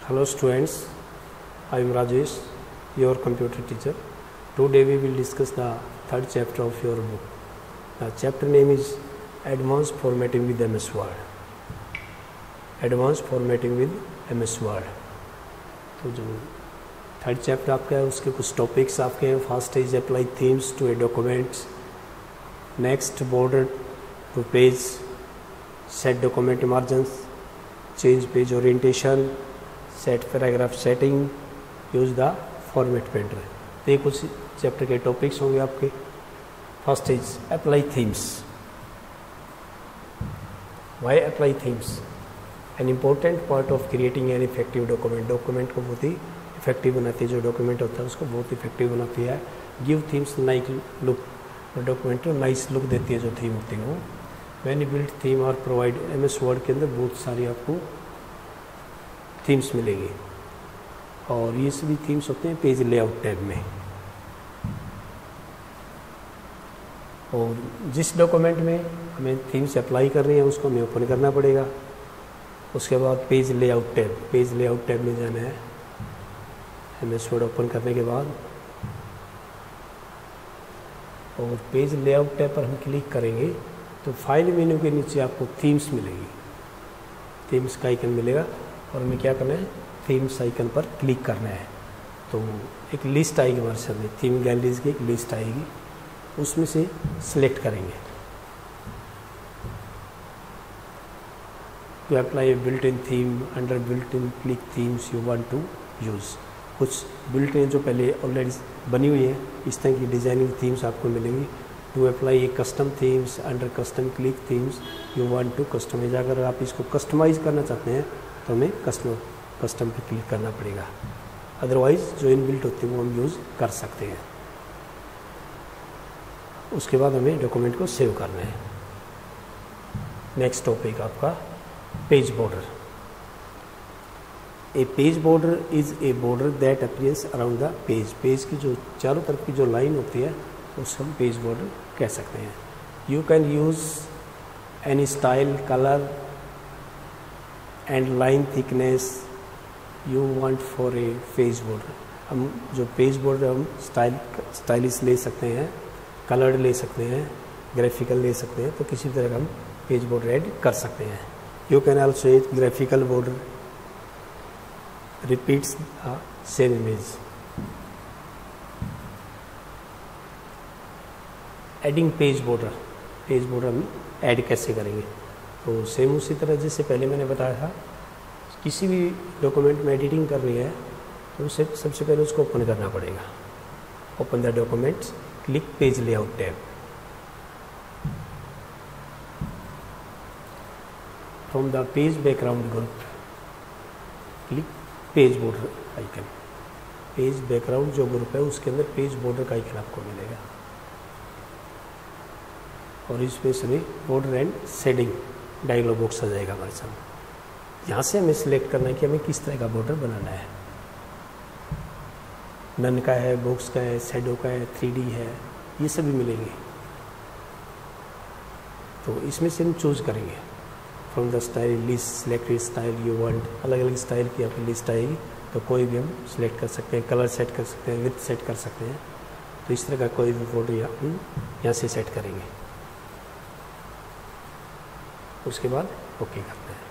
Hello students, I am Rajesh, your computer teacher. Today we will discuss the third chapter of your book. The chapter name is Advanced Formatting with MS Word. Advanced Formatting with MS Word. तो जो third chapter आपका है उसके कुछ topics आपके हैं. First is apply themes to a documents. Next border to page, set document margins, change page orientation, set paragraph setting, use the format painter. तो ये कुछ चैप्टर के टॉपिक्स होंगे आपके. First is apply themes. Why apply themes? An important part of creating an effective document. Document को बहुत ही effective बनाती है. जो डॉक्यूमेंट होता है उसको बहुत इफेक्टिव बनाती है. Give themes nice look. Document को नाइस लुक देती है जो थीम होती है वो. मैनी बिल्ट थीम और प्रोवाइड. MS वर्ड के अंदर बहुत सारी आपको थीम्स मिलेंगी और ये सभी थीम्स होते हैं पेज लेआउट टैब में. और जिस डॉक्यूमेंट में हमें थीम्स अप्लाई करनी है उसको हमें ओपन करना पड़ेगा. उसके बाद page layout tab, page layout tab में जाना है. MS वर्ड ओपन करने के बाद और पेज लेआउट टैब पर हम क्लिक करेंगे तो फाइल मेन्यू के नीचे आपको थीम्स मिलेगी. थीम्स का आइकन मिलेगा और हमें क्या करना है, थीम्स आइकन पर क्लिक करना है. तो एक लिस्ट आएगी हमारे सामने, थीम गैलरीज की एक लिस्ट आएगी, उसमें से सिलेक्ट करेंगे. To apply a built in theme under built in click themes you want to use. कुछ बिल्ट इन जो पहले ऑलरेडी बनी हुई है इस तरह की डिज़ाइनिंग थीम्स आपको मिलेंगी. To apply a custom themes under custom click themes you want to customize. अगर आप इसको कस्टमाइज़ करना चाहते हैं तो हमें कस्टम पे क्लिक करना पड़ेगा. अदरवाइज़ जो इनबिल्ट होती है वो हम यूज़ कर सकते हैं. उसके बाद हमें डॉक्यूमेंट को सेव करना है. नेक्स्ट टॉपिक आपका page border. A page border is a border that appears around the page. Page की जो चारों तरफ की जो लाइन होती है उसको हम पेज बॉर्डर कह सकते हैं. You can use any style, colour and line thickness you want for a page border. हम जो पेज बॉर्डर हम स्टाइलिश ले सकते हैं, कलर्ड ले सकते हैं, ग्राफिकल ले सकते हैं. तो किसी तरह का हम पेज बॉर्डर ऐड कर सकते हैं. You can also add graphical border repeats the same image. Adding page border. Page border हम ऐड कैसे करेंगे? तो सेम उसी तरह जैसे पहले मैंने बताया था, किसी भी डॉक्यूमेंट में एडिटिंग करनी है तो उसे सबसे पहले उसको ओपन करना पड़ेगा. Open the documents, click page layout tab. From the page background group click page border icon. Page background जो ग्रुप है उसके अंदर पेज बॉर्डर का आइकन आपको मिलेगा और इसमें सभी border and shading dialog box आ जाएगा हमारे सामने. यहाँ से हमें सिलेक्ट करना है कि हमें किस तरह का बॉर्डर बनाना है. नन का है, बॉक्स का है, शैडो का है, 3D है, ये सभी मिलेंगे. तो इसमें से हम चूज करेंगे. From the style list select style you want. अलग अलग स्टाइल की आपकी लिस्ट आएगी तो कोई भी हम सिलेक्ट कर सकते हैं. कलर सेट कर सकते हैं, विड्थ सेट कर सकते हैं. तो इस तरह का कोई भी बॉर्डर यहाँ से सेट करेंगे. उसके बाद ओके करते हैं.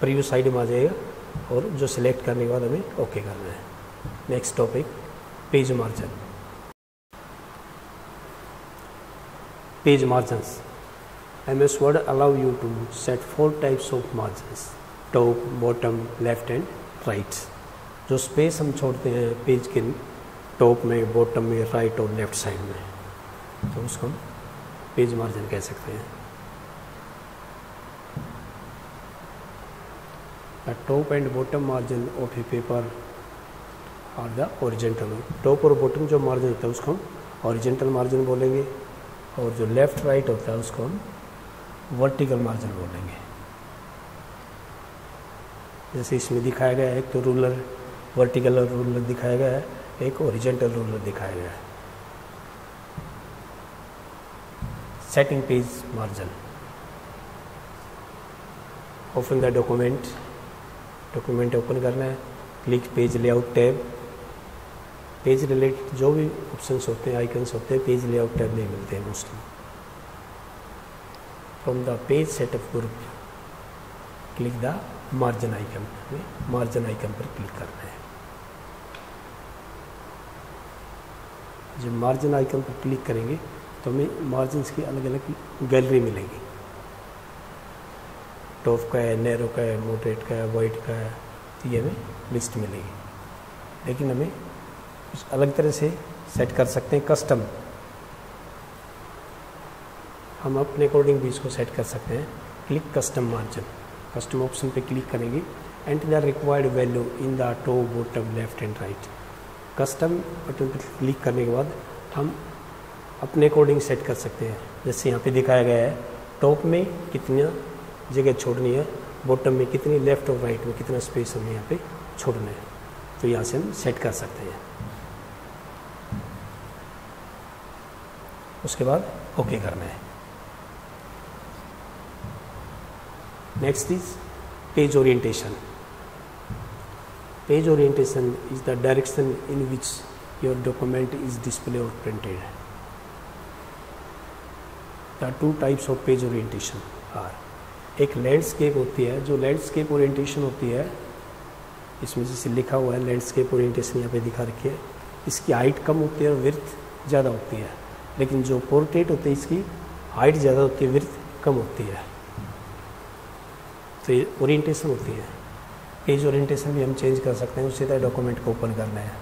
प्रीव्यू साइड में आ जाएगा और जो सिलेक्ट करने के बाद हमें ओके करना है. Next topic page margin. Page margins. MS Word allow you to set 4 types of margins: top, bottom, left and right. जो स्पेस हम छोड़ते हैं पेज के टॉप में, बॉटम में, राइट और लेफ्ट साइड में, तो उसको हम पेज मार्जिन कह सकते हैं. The top and bottom margin of A paper और द ओरिजेंटल. टॉप और बॉटम जो मार्जिन होता है उसको हम ओरिजेंटल मार्जिन बोलेंगे और जो लेफ्ट राइट होता है उसको हम वर्टिकल मार्जिन बोलेंगे. जैसे इसमें दिखाया गया है, एक तो रूलर वर्टिकल रूलर दिखाया गया है, एक ओरिजेंटल रूलर दिखाया गया है. setting page margin. Open the document, document open करना है, click page layout tab. Page related जो भी ऑप्शंस होते हैं, आइकन्स होते हैं, पेज लेआउट टैब में मिलते हैं mostly. From the page setup group click the margin icon, margin icon पर क्लिक करना है। जब मार्जिन आइकन पर क्लिक करेंगे तो हमें मार्जिन्स की अलग अलग गैलरी मिलेगी। टॉप का है, नैरो का है, मोटेट का है, वाइट का है, तो ये हमें लिस्ट मिलेगी। लेकिन हमें कुछ अलग तरह से सेट कर सकते हैं, कस्टम। हम अपने अकॉर्डिंग भी इसको सेट कर सकते हैं। Click custom margin, custom option पे क्लिक करेंगे। Enter the required value in the top, bottom, left and right. Custom button पर क्लिक करने के बाद हम अपने अकॉर्डिंग सेट कर सकते हैं। जैसे यहाँ पे दिखाया गया है, टॉप में कितनी जगह छोड़नी है, बॉटम में कितनी, लेफ्ट और राइट में कितना स्पेस हमें यहाँ पे छोड़ना है, तो यहाँ से हम सेट कर सकते हैं। उसके बाद ओके करना है। Next is page orientation. Page orientation is the direction in which your document is displayed or printed. The two types of page orientation are, एक लैंडस्केप होती है, जो लैंडस्केप ओरिएंटेशन होती है, इसमें जैसे लिखा हुआ है लैंडस्केप ओरिएंटेशन यहाँ पे दिखा रखी है, इसकी हाइट कम होती है और विड्थ ज़्यादा होती है। लेकिन जो पोर्ट्रेट होती है इसकी हाइट ज़्यादा होती है, विड्थ कम होती है। तो ये ओरिएंटेशन होती है। पेज ओरिएंटेशन भी हम चेंज कर सकते हैं। उसी तरह डॉक्यूमेंट को ओपन करना है,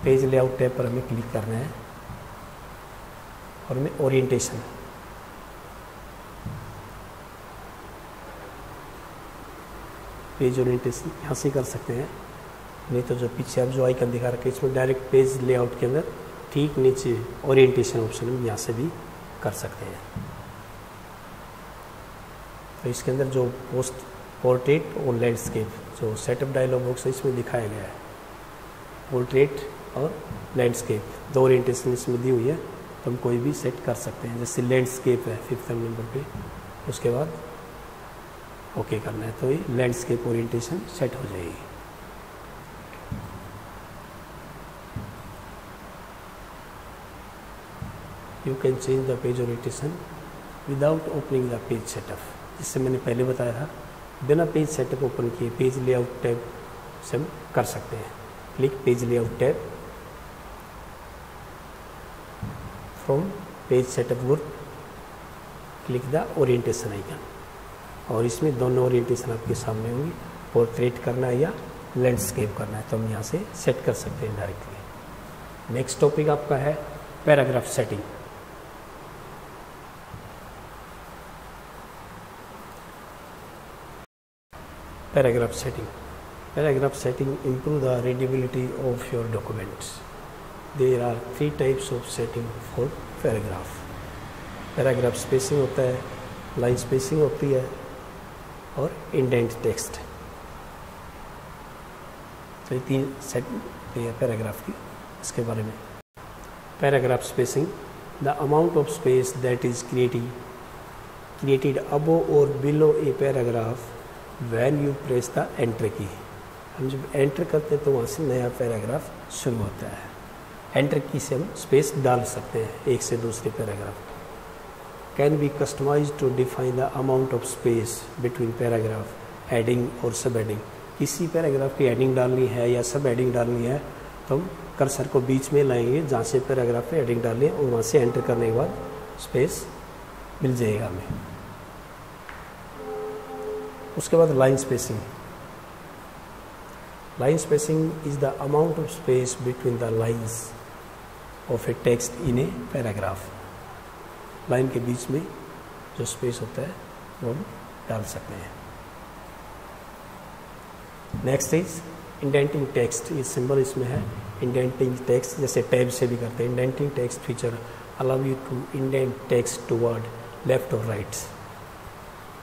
पेज लेआउट टैब पर हमें क्लिक करना है और हमें ओरिएंटेशन, पेज ओरिएंटेशन यहाँ से कर सकते हैं। नहीं तो जो पीछे अब जो आइकन दिखा रखे इसमें डायरेक्ट पेज लेआउट के अंदर ठीक नीचे ओरिएंटेशन ऑप्शन हम यहाँ से भी कर सकते हैं। तो इसके अंदर जो पोर्ट्रेट और लैंडस्केप, जो सेटअप डायलॉग बॉक्स है इसमें दिखाया गया है, पोर्ट्रेट और लैंडस्केप दो ओरिएंटेशन इसमें दी हुई है, तो हम कोई भी सेट कर सकते हैं। जैसे लैंडस्केप है 5th नंबर पे, उसके बाद ओके करना है तो ये लैंडस्केप ओरिएंटेशन सेट हो जाएगी। You can change the page orientation without opening the page setup. जिससे मैंने पहले बताया था, बिना पेज सेटअप ओपन किए पेज लेआउट टैब से हम कर सकते हैं। Click page layout tab, from page setup group click the orientation icon, और इसमें दोनों ओरिएंटेशन आपके सामने होंगी। पोर्ट्रेट करना है या लैंडस्केप करना है तो हम यहाँ से सेट कर सकते हैं डायरेक्टली। नेक्स्ट टॉपिक आपका है paragraph setting. Paragraph setting. Paragraph setting improve the readability of your documents. There are 3 types of setting for paragraph. Paragraph spacing होता है, line spacing होती है और indent text। तो ये 3 सेटिंग है पैराग्राफ की। इसके बारे में paragraph spacing, the amount of space that is created above or below a paragraph when you press the enter की। हम जब एंटर करते हैं तो वहाँ से नया पैराग्राफ शुरू होता है। एंटर की से हम स्पेस डाल सकते हैं एक से दूसरे paragraph. Can be customize to define the amount of space between paragraph, heading और सब हेडिंग। किसी पैराग्राफ की हेडिंग डालनी है या सब हेडिंग डालनी है तो हम कर्सर को बीच में लाएंगे जहाँ से पैराग्राफ पे हेडिंग डालें, और वहाँ से एंटर करने के बाद स्पेस मिल जाएगा हमें। उसके बाद line spacing. Line spacing is the amount of space between the lines of A text in a paragraph. Line के बीच में जो स्पेस होता है वो हम डाल सकते हैं। Next is indenting text. ये सिंबल इसमें है इंडेंटिंग टेक्स्ट, जैसे टैब से भी करते हैं। Indenting text feature allow you to indent text toward left और राइट।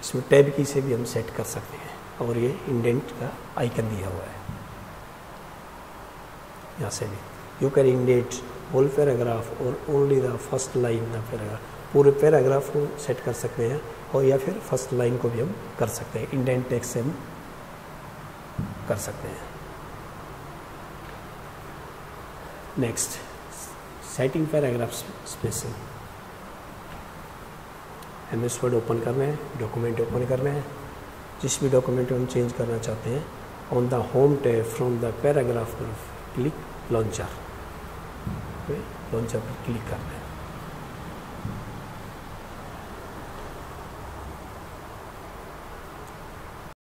इसमें टैब की से भी हम सेट कर सकते हैं, और ये इंडेंट का आइकन दिया हुआ है यहाँ से भी। You can indent whole paragraph और only the first line the paragraph. पूरे पैराग्राफ को सेट कर सकते हैं, और या फिर फर्स्ट लाइन को भी हम कर सकते हैं। इंडेंट टेक्स्ट से हम कर सकते हैं। Next, setting paragraph spacing. MS word open करना है, डॉक्यूमेंट ओपन करना है, जिस भी डॉक्यूमेंट हम चेंज करना चाहते हैं, on the home tab from the paragraph click launcher, launcher पर क्लिक करना है।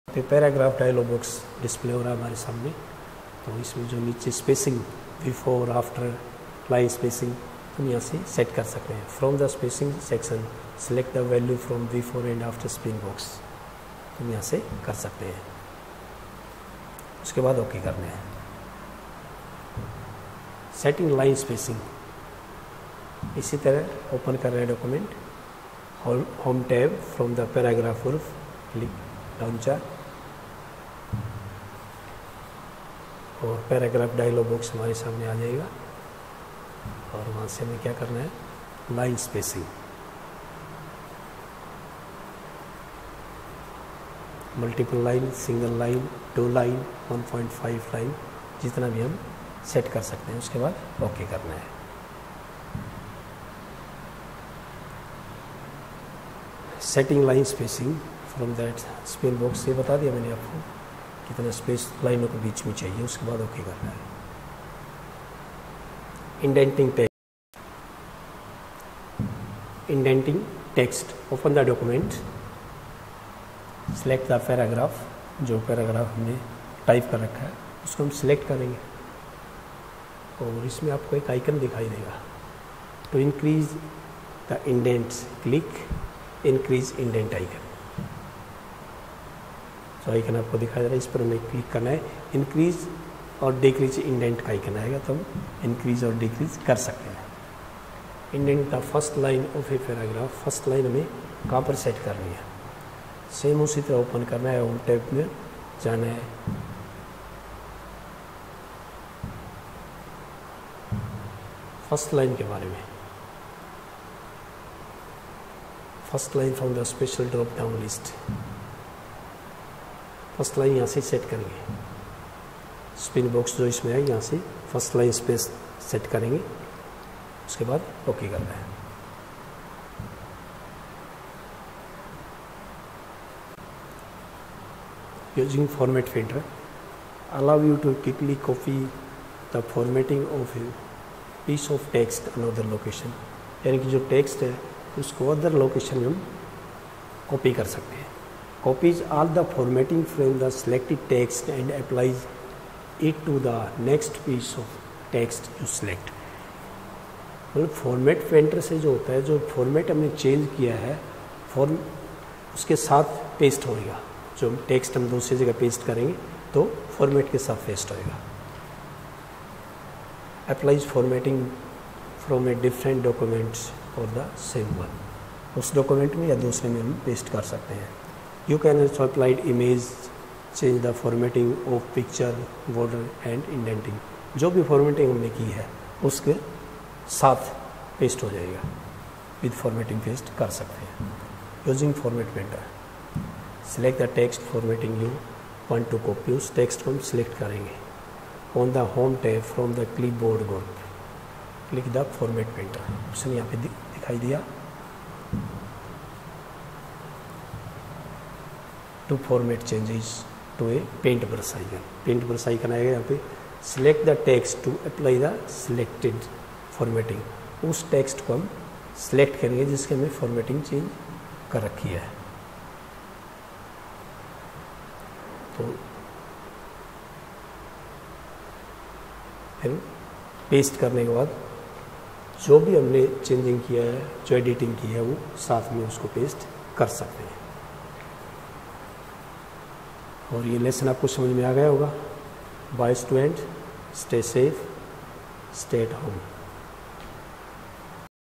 तो पैराग्राफ डायलॉग बॉक्स डिस्प्ले हो रहा है हमारे सामने। तो इसमें जो नीचे spacing before after line spacing हम यहाँ से सेट कर सकते हैं। From the spacing section select the value from before and after spacing box हम यहाँ से कर सकते हैं। उसके बाद ओके करना है। सेटिंग लाइन स्पेसिंग, इसी तरह ओपन कर रहे हैं document, home tab from the paragraph click launcher, और पैराग्राफ डायलॉग बॉक्स हमारे सामने आ जाएगा। और वहाँ से हमें क्या करना है, line spacing, multiple line, single line, 2 line, 1.5 line, जितना भी हम सेट कर सकते हैं। उसके बाद ओके करना है। Setting line spacing from that space box से बता दिया मैंने आपको कितना स्पेस लाइनों के बीच में चाहिए। उसके बाद ओके करना है। Indenting text, indenting text, open the document, select the paragraph, जो पैराग्राफ हमने टाइप कर रखा है उसको हम सिलेक्ट करेंगे, और इसमें आपको एक आइकन दिखाई देगा, to increase the indents click increase indent icon. तो आइकन आपको दिखाई दे रहा है, इस पर हमें क्लिक करना है। इंक्रीज और डिक्रीज इंडेंट का आइकन आएगा, तो हम इंक्रीज और डिक्रीज कर सकते हैं। Indent the first line of a paragraph, first line हमें कहाँ पर सेट करनी है, सेम उसी तरह ओपन करना है, होम टैब में जाना है, फर्स्ट लाइन के बारे में, first line from the special drop down list, first line यहाँ से सेट करेंगे। स्पिन बॉक्स जो इसमें है यहाँ से फर्स्ट लाइन स्पेस सेट करेंगे। उसके बाद ओके करना है। Using format filter allow you to quickly copy the formatting of a piece of text another location, यानी कि जो टेक्स्ट है उसको अदर लोकेशन में हम कॉपी कर सकते हैं। Copies all the formatting from the selected text and applies it to the next piece of text you select। मतलब फॉर्मेट पेंटर से जो होता है, जो फॉर्मेट हमने चेंज किया है फॉर्म उसके साथ पेस्ट होएगा। जो टेक्स्ट हम दूसरी जगह पेस्ट करेंगे तो फॉर्मेट के साथ पेस्ट होएगा। Applies formatting from a different documents और द सेम वन, उस डॉक्यूमेंट में या दूसरे में हम पेस्ट कर सकते हैं। You can also apply image, change the formatting of picture, border and indenting। जो भी फॉर्मेटिंग हमने की है उसके साथ पेस्ट हो जाएगा, विद फॉर्मेटिंग पेस्ट कर सकते हैं। Using format painter select the text formatting you want to copy, उस टेक्स्ट को हम सिलेक्ट करेंगे। On the home tab from the clipboard group click the format painter, option यहाँ पे दिखाई दिया। To format changes to a paint brush icon, paint brush icon आएगा यहाँ पे। Select the text to apply the selected formatting, उस text को हम सिलेक्ट करेंगे जिसके हमने फॉर्मेटिंग चेंज कर रखी है। तो फिर पेस्ट करने के बाद जो भी हमने चेंजिंग किया है, जो एडिटिंग की है, वो साथ में उसको पेस्ट कर सकते हैं। और ये लेसन आपको समझ में आ गया होगा। Bye student, stay safe, stay at home.